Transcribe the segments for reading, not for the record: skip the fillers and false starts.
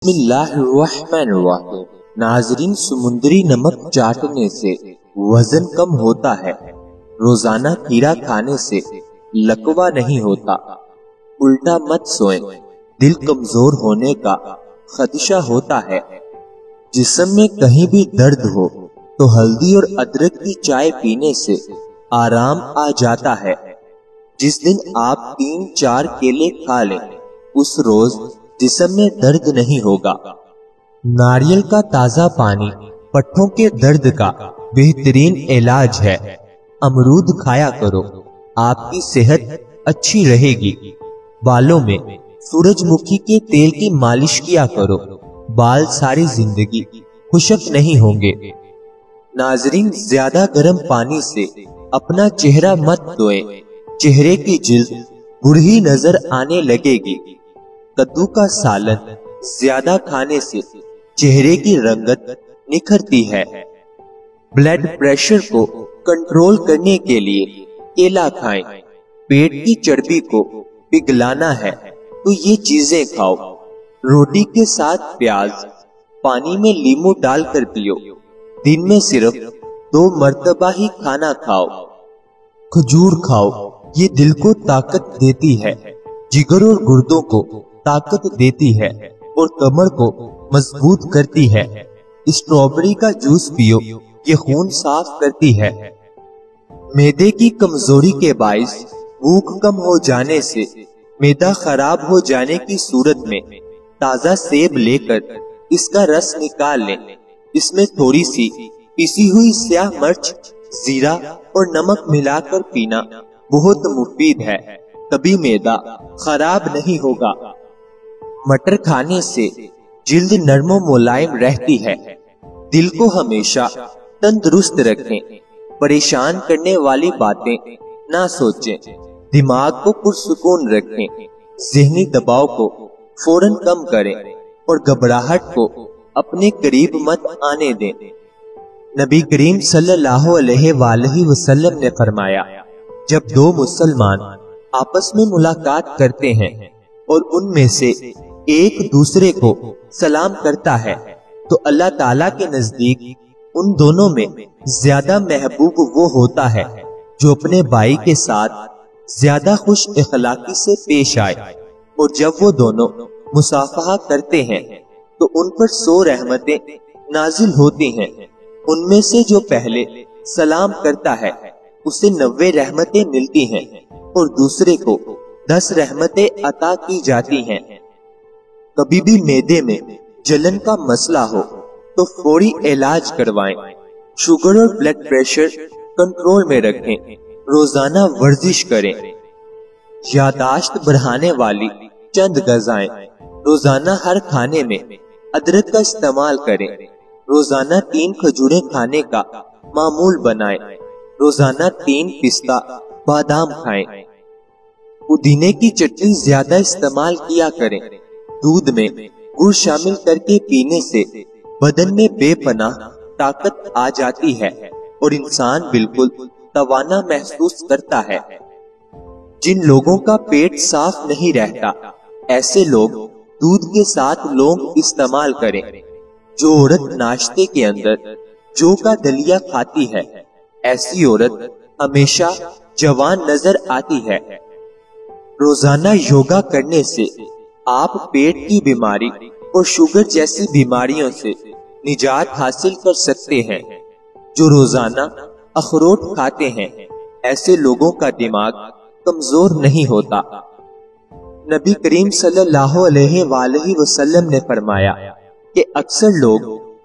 बिस्मिल्लाहिर्रहमानिर्रहीम। नाजरीन, समुद्री नमक चाटने से वजन कम होता है। रोजाना खीरा खाने से लकवा नहीं होता। उल्टा मत सोएं, दिल कमजोर होने का खदशा होता है। जिस्म में कहीं भी दर्द हो तो हल्दी और अदरक की चाय पीने से आराम आ जाता है। जिस दिन आप 3-4 केले खा लें, उस रोज जिस्म में दर्द नहीं होगा। नारियल का ताजा पानी पट्ठों के दर्द का बेहतरीन इलाज है। अमरूद खाया करो, आपकी सेहत अच्छी रहेगी। बालों में सूरजमुखी के तेल की मालिश किया करो, बाल सारी जिंदगी खुशक नहीं होंगे। नाजरीन, ज्यादा गर्म पानी से अपना चेहरा मत धोएं, चेहरे की जिल्द बुढ़ी नजर आने लगेगी। कद्दू का सालन ज्यादा खाने से चेहरे की रंगत निखरती है। ब्लड प्रेशर को कंट्रोल करने के लिए केला खाएं। पेट की चर्बी को पिघलाना है तो ये चीजें खाओ। रोटी के साथ प्याज पानी में नींबू डालकर पियो। दिन में सिर्फ 2 मर्तबा ही खाना खाओ। खजूर खाओ, ये दिल को ताकत देती है, जिगर और गुर्दों को ताकत देती है और कमर को मजबूत करती है। स्ट्रॉबेरी का जूस पियो, ये खून साफ करती है। मैदे की कमजोरी के बाइस भूख कम हो जाने से मैदा खराब हो जाने की सूरत में ताजा सेब लेकर इसका रस निकाल लें। इसमें थोड़ी सी पिसी हुई स्याह मिर्च, जीरा और नमक मिलाकर पीना बहुत मुफीद है। कभी मैदा खराब नहीं होगा। मटर खाने से जिल्द नरम मुलायम रहती है। दिल को हमेशा तंदुरुस्त रखें। परेशान करने वाली बातें ना सोचें। दिमाग को पुरसुकून रखें। ज़हनी दबाव को फौरन कम करें और घबराहट को अपने करीब मत आने दें। नबी करीम सल्लल्लाहु अलैहि वसल्लम ने फरमाया, जब 2 मुसलमान आपस में मुलाकात करते हैं और उनमें से एक दूसरे को सलाम करता है तो अल्लाह ताला के नजदीक उन दोनों में ज्यादा महबूब वो होता है जो अपने भाई के साथ ज्यादा खुश इखलाकी से पेश आए। और जब वो दोनों मुसाफहा करते हैं तो उन पर 100 रहमतें नाजिल होती हैं। उनमें से जो पहले सलाम करता है उसे 90 रहमतें मिलती हैं और दूसरे को 10 रहमतें अता की जाती हैं। कभी भी मैदे में जलन का मसला हो तो फौरी इलाज करवाएं। शुगर और ब्लड प्रेशर कंट्रोल में रखें। रोजाना वर्जिश करें। यादाश्त बढ़ाने वाली चंद गजाएं। रोजाना हर खाने में अदरक का इस्तेमाल करें। रोजाना 3 खजूरें खाने का मामूल बनाएं। रोजाना 3 पिस्ता बादाम खाएं। पुदीने की चटनी ज्यादा इस्तेमाल किया करें। दूध में गुड़ शामिल करके पीने से बदन में बेपनाह ताकत आ जाती है और इंसान बिल्कुल तवाना महसूस करता है। जिन लोगों का पेट साफ नहीं रहता, ऐसे लोग दूध के साथ लौंग इस्तेमाल करें। जो औरत नाश्ते के अंदर जौ का दलिया खाती है, ऐसी औरत हमेशा जवान नजर आती है। रोजाना योगा करने से आप पेट की बीमारी और शुगर जैसी बीमारियों से निजात हासिल कर सकते हैं। जो रोजाना अखरोट खाते हैं, ऐसे लोगों का दिमाग कमजोर नहीं होता। नबी करीम सल्लल्लाहु अलैहि वसल्लम ने फरमाया कि अक्सर लोग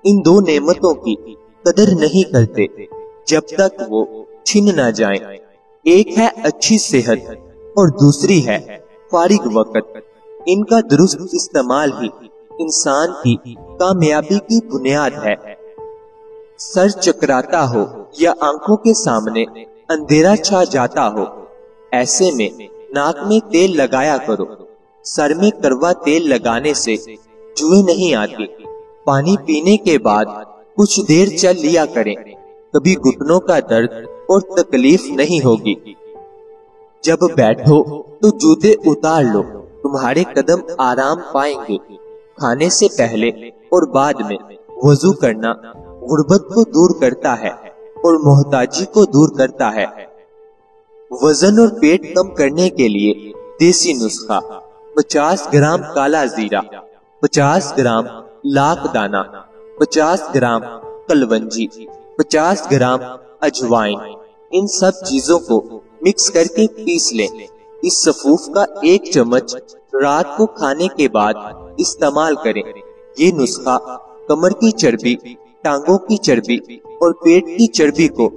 इन 2 नेमतों की कदर नहीं करते जब तक वो छिन न जाएं। एक है अच्छी सेहत और दूसरी है फारिग वक्त। इनका दुरुस्त इस्तेमाल ही इंसान की कामयाबी की बुनियाद है। सर चकराता हो या आंखों के सामने अंधेरा छा जाता हो, ऐसे में नाक में तेल लगाया करो। सर में करवा तेल लगाने से जुएं नहीं आती। पानी पीने के बाद कुछ देर चल लिया करें, कभी घुटनों का दर्द और तकलीफ नहीं होगी। जब बैठो तो जूते उतार लो, तुम्हारे कदम आराम पाएंगे। کھانے سے پہلے اور بعد میں وضو کرنا غربت کو دور کرتا ہے اور محتاجی کو دور کرتا ہے۔ وزن اور پیٹ کم کرنے کے لیے دیسی نسخہ: 50 گرام کالا زیرہ، 50 گرام لاکھ دانہ، 50 گرام کلونجی، 50 گرام اجوائن۔ ان سب چیزوں کو مکس کر کے پیس لیں۔ اس سفوف کا 1 چمچ رات کو کھانے کے بعد استعمال کریں۔ یہ نسخہ کمر کی چربی، ٹانگوں کی چربی اور پیٹ کی چربی کو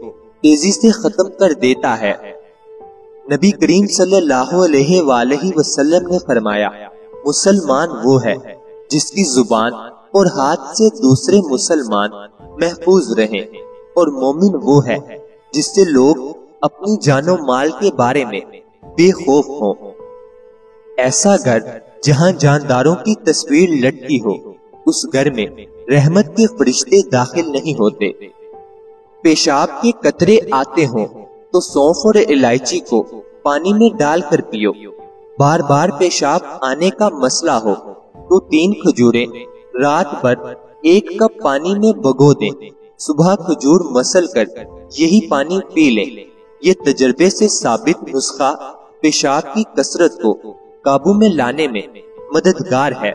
تیزی سے ختم کر دیتا ہے۔ نبی کریم صلی اللہ علیہ وآلہ وسلم نے فرمایا، مسلمان وہ ہے جس کی زبان اور ہاتھ سے دوسرے مسلمان محفوظ رہیں، اور مومن وہ ہے جس سے لوگ اپنی جان و مال کے بارے میں بے خوف ہوں۔ ایسا گھر جہاں جانداروں کی تصویر لٹکی ہو، اس گھر میں رحمت کے فرشتے داخل نہیں ہوتے۔ پیشاب کے قطرے آتے ہوں تو سونف اور الائچی کو پانی میں ڈال کر پیو۔ بار بار پیشاب آنے کا مسئلہ ہو تو 3 کھجوریں رات بھر 1 کپ پانی میں بھگو دیں، صبح کھجور مسل کر یہی پانی پی لیں۔ یہ تجربے سے ثابت نسخہ پیشاب کی کثرت کو قابو میں لانے میں مددگار ہے۔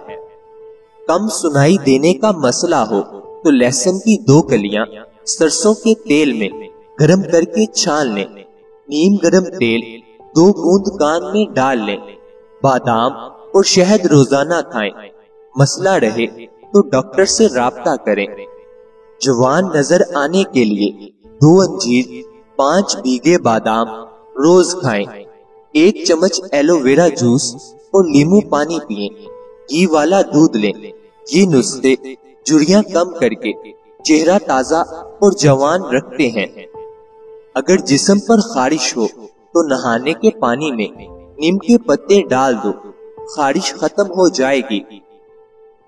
کم سنائی دینے کا مسئلہ ہو تو لہسن کی 2 کلیاں سرسوں کے تیل میں گرم کر کے چھان لیں۔ نیم گرم تیل 2 بوند کان میں ڈال لیں۔ بادام اور شہد روزانہ کھائیں۔ مسئلہ رہے تو ڈاکٹر سے رابطہ کریں۔ جوان نظر آنے کے لیے 2 انجیر، 5 بیگھے بادام روز کھائیں۔ 1 چمچ ایلو ویرا جوس اور لیمو پانی پئیں۔ گھی والا دودھ لیں۔ یہ نسخے جھریاں کم کر کے چہرہ تازہ اور جوان رکھتے ہیں۔ اگر جسم پر خارش ہو تو نہانے کے پانی میں نیم کے پتے ڈال دو، خارش ختم ہو جائے گی۔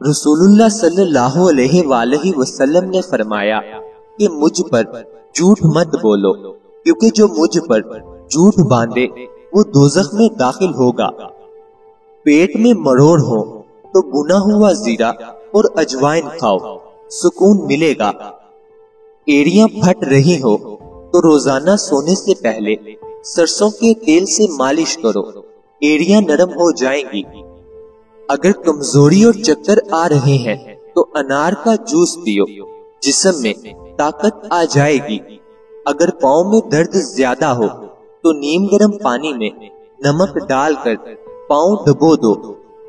رسول اللہ صلی اللہ علیہ وآلہ وسلم نے فرمایا کہ مجھ پر جھوٹ مت بولو، کیونکہ جو مجھ پر جھوٹ باندھے وہ دوزخ میں داخل ہوگا۔ پیٹ میں مروڑ ہو تو بنا ہوا زیرہ اور اجوائن کھاؤ، سکون ملے گا۔ ایڑیاں پھٹ رہی ہو تو روزانہ سونے سے پہلے سرسوں کے تیل سے مالش کرو، ایڑیاں نرم ہو جائیں گی۔ اگر کمزوری اور چکر آ رہے ہیں تو انار کا جوس پیو، جسم میں طاقت آ جائے گی۔ اگر پاؤں میں درد زیادہ ہو تو نیم گرم پانی میں نمک ڈال کر پاؤں دبو دو،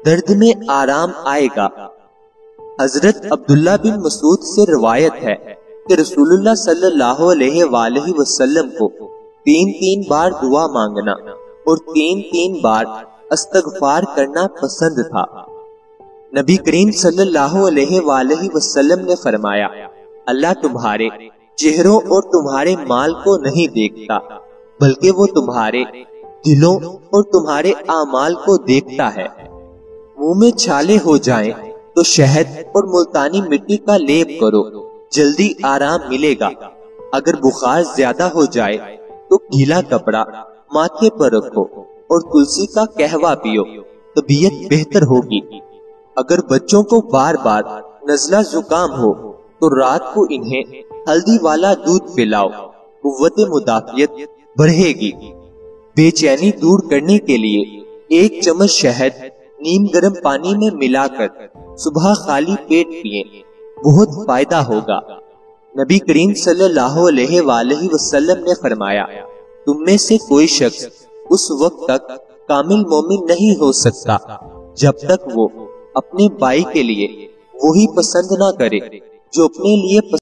درد میں آرام آئے گا۔ حضرت عبداللہ بن مسعود سے روایت ہے کہ رسول اللہ صلی اللہ علیہ وآلہ وسلم کو 3 بار دعا مانگنا اور 3 بار استغفار کرنا پسند تھا۔ نبی کریم صلی اللہ علیہ وآلہ وسلم نے فرمایا، اللہ تمہارے چہروں اور تمہارے مال کو نہیں دیکھتا، بلکہ وہ تمہارے دلوں اور تمہارے اعمال کو دیکھتا ہے۔ منہ میں چھالے ہو جائیں تو شہد اور ملتانی مٹی کا لیپ کرو، جلدی آرام ملے گا۔ اگر بخار زیادہ ہو جائے تو گیلا کپڑا ماتھے پر رکھو اور تلسی کا قہوہ پیو، طبیعت بہتر ہوگی۔ اگر بچوں کو بار بار نزلہ زکام ہو تو رات کو انہیں ہلدی والا دودھ پلاؤ، قوت مدافعت بڑھے گی۔ بے چینی دور کرنے کے لیے 1 چمچ شہد نیم گرم پانی میں ملا کر صبح خالی پیٹ پئیں، بہت فائدہ ہوگا۔ نبی کریم صلی اللہ علیہ وآلہ وسلم نے فرمایا، تم میں سے کوئی شخص اس وقت تک کامل مومن نہیں ہو سکتا جب تک وہ اپنے بھائی کے لیے وہی پسند نہ کرے جو اپنے لیے